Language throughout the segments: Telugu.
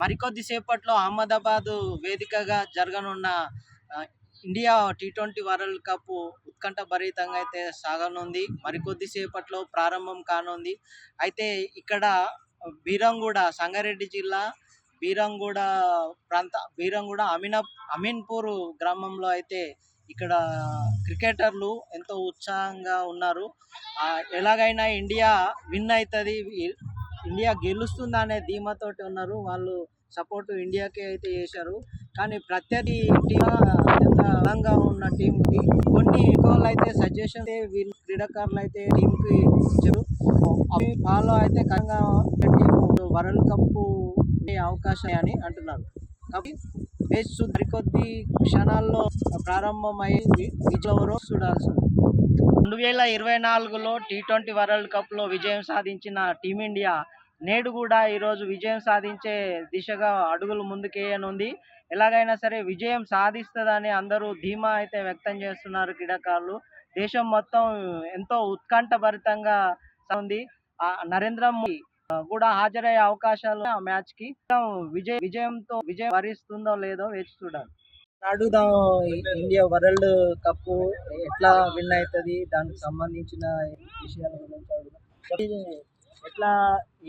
మరికొద్ది సేపట్లో అహ్మదాబాద్ వేదికగా జరగనున్న ఇండియా T20 వరల్డ్ కప్ ఉత్కంఠభరితంగా అయితే సాగనుంది. మరికొద్ది సేపట్లో ప్రారంభం కానుంది. అయితే ఇక్కడ బీరంగూడ, సంగారెడ్డి జిల్లా బీరంగూడ బీరంగూడ అమీన్పూర్ గ్రామంలో అయితే ఇక్కడ క్రికెటర్లు ఎంతో ఉత్సాహంగా ఉన్నారు. ఎలాగైనా ఇండియా విన్ అవుతుంది, ఇండియా గెలుస్తుందా అనే ధీమాతోటి ఉన్నారు. వాళ్ళు సపోర్ట్ ఇండియాకే అయితే చేశారు. కానీ ప్రత్యర్థి టీం ఎంత బలంగా ఉన్న టీంకి కొన్ని గోల్ అయితే సజెషన్ వీళ్ళు క్రీడాకారులు అయితే టీంకి ఇచ్చారు. అవి ఫాలో అయితే ఖచ్చితంగా వరల్డ్ కప్ అవకాశం అని అంటున్నారు. కాబట్టి మ్యాచ్ మరికొద్ది క్షణాల్లో ప్రారంభమయ్యి విజయవరో చూడాల్సి 2024లో T20 వరల్డ్ కప్లో విజయం సాధించిన టీమిండియా నేడు కూడా ఈరోజు విజయం సాధించే దిశగా అడుగులు ముందుకేయనుంది. ఎలాగైనా సరే విజయం సాధిస్తుందని అందరూ ధీమా అయితే వ్యక్తం చేస్తున్నారు క్రీడాకారులు. దేశం మొత్తం ఎంతో ఉత్కంఠభరితంగా ఉంది. నరేంద్ర మోదీ కూడా హాజరయ్యే అవకాశాలు ఆ మ్యాచ్కి. విజయం వరిస్తుందో లేదో వేచి చూడాలి. అడుగుదాం, ఇండియా వరల్డ్ కప్ ఎట్లా విన్ అవుతుంది, దానికి సంబంధించిన విషయాల గురించి అడుగుదాం. ఎట్లా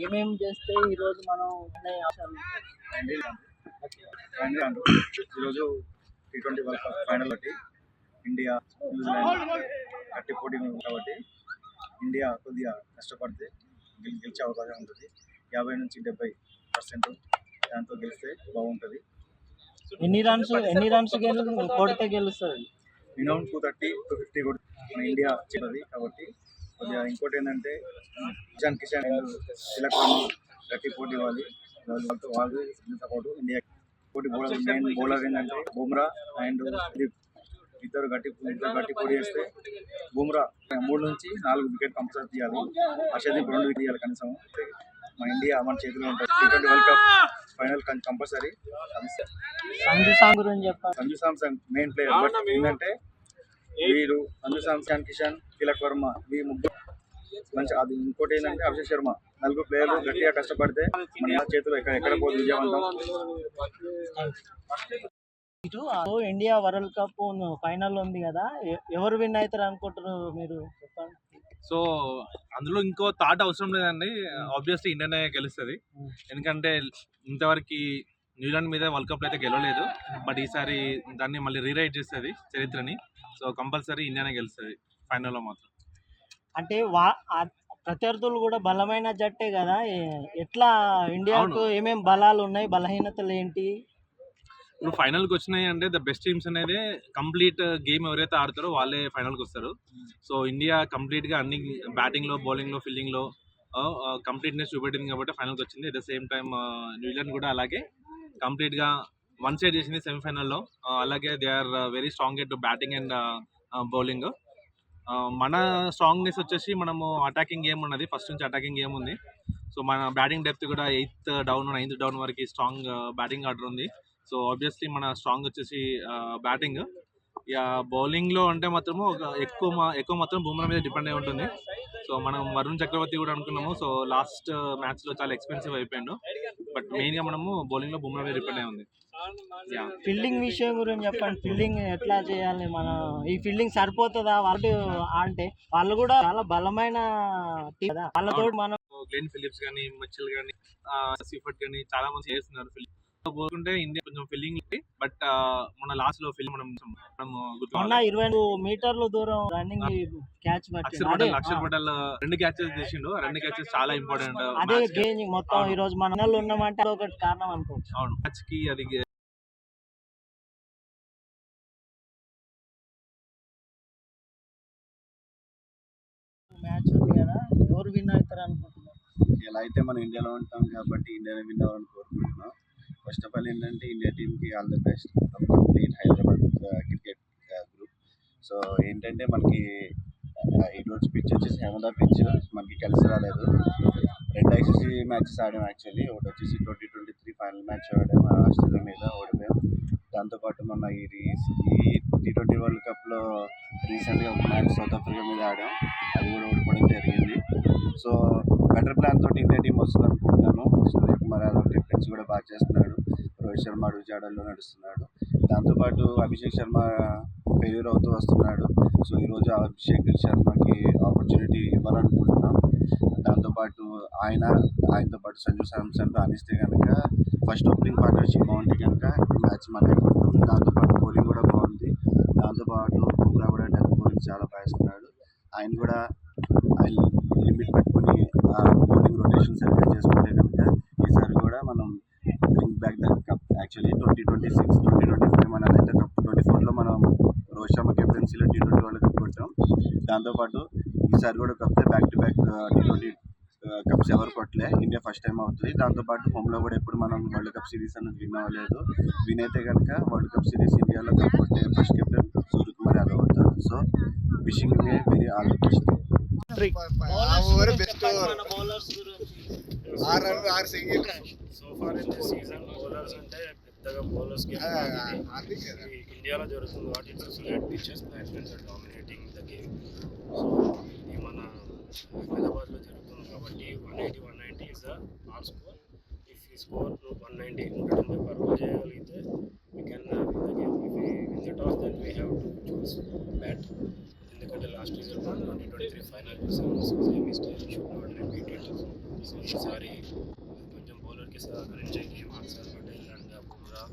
ఏమేమి చేస్తే ఈరోజు మనం ఈరోజు T20 వరల్డ్ కప్ ఫైనల్ ఒకటి ఇండియా న్యూజిలాండ్ గట్టి పోటీ ఉంది కాబట్టి ఇండియా కొద్దిగా కష్టపడితే గెలిచే అవకాశం ఉంటుంది. 50 నుంచి 70% దాంతో గెలిస్తే బాగుంటుంది. ఎన్ని రన్స్ కొడితే గెలుస్తుంది? మినిమం 230-250 కూడా మన ఇండియా చేయాలి. కాబట్టి కొద్దిగా ఇంకోటి ఏంటంటే కిషన్ తిలక్ గట్టి పోటీ ఇవ్వాలి. వాళ్ళు సపోర్ట్ ఇండియా పోటీ మెయిన్ బౌలర్ ఏంటంటే బుమ్రా అండ్ ఇద్దరు గట్టి పోటీ చేస్తే బుమ్రా 3 నుంచి 4 వికెట్ కంపల్సరీ తీయాలి. అర్షదీప్ 2 వికెట్ తీయాలి కనీసం. మన ఇండియా మన చేతిలో ఉంటుంది. T20 world cup final compulsory. Sanju Samson main player. But ఏంటంటే వీరు సంజు సామ్సన్, కిషన్, తిలక్ వర్మ ఈ ముగ్గురు మంచి. అది ఇంకోటి ఏంటంటే అభిషేక్ శర్మ, 4 ప్లేయర్లు గట్టిగా కష్టపడితే మన చేతిలో ఎక్కడ పోదు విజయవంతం. ఇండియా వరల్డ్ కప్ ఫైనల్ ఉంది కదా, ఎవరు విన్ అవుతారు అనుకుంటున్నారు మీరు? చెప్పండి. సో అందులో ఇంకో థాట్ అవసరం లేదండి. ఆబ్వియస్లీ ఇండియానే గెలుస్తుంది. ఎందుకంటే ఇంతవరకు న్యూజిలాండ్ మీద వరల్డ్ కప్ అయితే గెలవలేదు. బట్ ఈసారి దాన్ని మళ్ళీ రీరైట్ చేస్తుంది చరిత్రని. సో కంపల్సరీ ఇండియానే గెలుస్తుంది ఫైనల్లో మాత్రం. అంటే ప్రత్యర్థులు కూడా బలమైన జట్టే కదా, ఎట్లా ఇండియాకు ఏమేమి బలాలు ఉన్నాయి, బలహీనతలు ఏంటి? ఇప్పుడు ఫైనల్కి వచ్చినాయి అంటే ద బెస్ట్ టీమ్స్ అనేది కంప్లీట్ గేమ్ ఎవరైతే ఆడతారో వాళ్ళే ఫైనల్కి వస్తారు. సో ఇండియా కంప్లీట్గా అన్ని బ్యాటింగ్లో, బౌలింగ్లో, ఫీల్డింగ్లో కంప్లీట్నెస్ చూపెట్టింది కాబట్టి ఫైనల్కి వచ్చింది. At the same time New Zealand కూడా అలాగే కంప్లీట్గా వన్ సైడ్ చేసింది సెమీఫైనల్లో. అలాగే they are very strong at batting and bowling. మన స్ట్రాంగ్నెస్ వచ్చేసి మనము అటాకింగ్ గేమ్ ఉన్నది, ఫస్ట్ నుంచి అటాకింగ్ గేమ్ ఉంది. సో మన బ్యాటింగ్ డెప్త్ కూడా 8th డౌన్ 9th డౌన్ వరకు స్ట్రాంగ్ బ్యాటింగ్ ఆర్డర్ ఉంది. సో ఆబ్వియస్లీ మన స్ట్రాంగ్ వచ్చేసి బ్యాటింగ్. ఇక బౌలింగ్లో అంటే మాత్రము ఎక్కువ మాత్రం బుమ్రా మీద డిపెండ్ అయి ఉంటుంది. సో మనం వరుణ్ చక్రవర్తి కూడా అనుకున్నాము. సో లాస్ట్ మ్యాచ్లో చాలా ఎక్స్పెన్సివ్ అయిపోయాడు. బట్ మెయిన్గా మనము బౌలింగ్లో బుమ్రా మీద డిపెండ్ అయి ఉంది. ఫీల్డింగ్ విషయం గురించి చెప్పండి. ఫీల్డింగ్ ఎట్లా చేయాలి? మనం ఈ ఫీల్డింగ్ సరిపోతుందా? వాళ్ళు అంటే వాళ్ళు కూడా చాలా బలమైన టీం కదా, వాళ్ళతో మనం గ్లెన్ ఫిలిప్స్ కానీ, మిచెల్ కానీ, సిఫర్ట్ కానీ చాలా మంది చేస్తున్నారు ఫీల్డింగ్. పోతుంటే ఇండియా కొంచెం ఫీల్డింగ్. బట్ మన లాస్ట్ లో ఫీల్డింగ్ మనం 22 మీటర్ల దూరం running catch Axar Patel 2 catches తీసిండు. 2 క్యాచెస్ చాలా ఇంపార్టెంట్. అదే గేమ్ మొత్తం ఈ రోజు మనలో ఉన్నామంటే ఒకటి కారణం అనుకోవచ్చు. అవును, మ్యాచ్ కి అది మ్యాచ్ ఉంది కదా, ఎవరు విన్ అవుతారు అనుకుంటున్నారు? ఇలా అయితే మనం ఇండియాలో ఉంటాం కాబట్టి ఇండియానే విన్ అవ్వాలని కోరుకుంటున్నాం. ఫస్ట్ ఆఫ్ ఆల్ ఏంటంటే ఇండియా టీమ్కి all the best from complete Hyderabad cricket group. So ఏంటంటే మనకి ఈరోజు పిచ్ వచ్చేసి అహ్మదాబాద్ పిచ్ మనకి కలిసి రాలేదు. 2 ICC మ్యాచెస్ ఆడాం యాక్చువల్లీ. ఒకటి వచ్చేసి 2023 ఫైనల్ మ్యాచ్ ఆడాం ఆస్ట్రేలియా మీద, ఓడిపోయాం. దాంతోపాటు మొన్న ఈ T20 వరల్డ్ కప్లో రీసెంట్గా ఒక మ్యాచ్ సౌత్ ఆఫ్రికా మీద ఆడాం, అది కూడా ఓడిపోవడం జరిగింది. సో బెటర్ ప్లాన్ తోటి ఇండియా టీం వస్తుంది అనుకుంటున్నాను. సూర్యకుమార్ యాదవ్ కెప్టెన్సీ కూడా బాగా చేస్తున్నాడు. రోహిత్ శర్మ అడుగు జాడల్లో నడుస్తున్నాడు. దాంతోపాటు అభిషేక్ శర్మ ఫెయిల్యూర్ అవుతూ వస్తున్నాడు. సో ఈరోజు అభిషేక్ శర్మకి ఆపర్చునిటీ ఇవ్వాలనుకుంటున్నాం. దాంతోపాటు ఆయనతో పాటు సంజు శాంసన్ రాణిస్తే కనుక ఫస్ట్ ఓపెనింగ్ పార్ట్నర్షిప్ బాగుంటే కనుక మ్యాచ్ మనకి కొడుతుంది. దాంతోపాటు బౌలింగ్ కూడా బాగుంది. దాంతోపాటు బుమ్రా కూడా డెత్ బౌలింగ్ చాలా బాగా ఆయన కూడా ఆయన లిమిట్ పెట్టుకుని బౌలింగ్ రొటేషన్ సరిగ్గా చేసుకుంటే కనుక ఈసారి కూడా మనం bring back the cup. Actually 2026, 2025 మనదైతే కప్ 24లో మనం రోహిత్ శర్మ కెప్టెన్సీలో T20 వరల్డ్ కప్ కొట్టాం. దాంతోపాటు ఈసారి కూడా కప్తే back to back T20 cups ఎవరు కొట్టలే. ఇండియా ఫస్ట్ టైం అవుతుంది. దాంతోపాటు హోమ్లో కూడా ఎప్పుడు మనం వరల్డ్ కప్ సిరీస్ అనేది విన్ అవ్వలేదు. విన్ అయితే కనుక వరల్డ్ కప్ సిరీస్ ఇండియాలో కప్ కొట్టే ఫస్ట్ కెప్టెన్ సూర్యకుమార్ యాదవ్ అవుతాడు. So wishing may very all the best. So far in this season bowlers అంటే పెద్దగా బౌలర్స్ ఇండియాలో జరుగుతుంది కాబట్టి it's flat pitches, batsmens are dominating the game. So ఇది మన హైదరాబాద్లో జరుగుతుంది కాబట్టి 180-190 is the all score. If ఈ స్కోర్ 190 190 పర్వాలు చేయగలిగితే we can win the game. If win the toss then we have to choose bat. ఎందుకంటే లాస్ట్ రిజల్ట్ 2023 ఫైనల్ చూసాము. So same mistake should not repeat it. So ఈసారి కొంచెం బౌలర్కి సహకరించే game Axar Patel and Bumrah,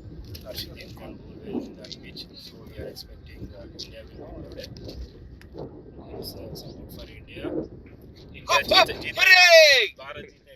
Harshit can bowl well in that pitch. So we are expecting India will win today. It's support for India. India जीतेगी, भारत जीतेगा.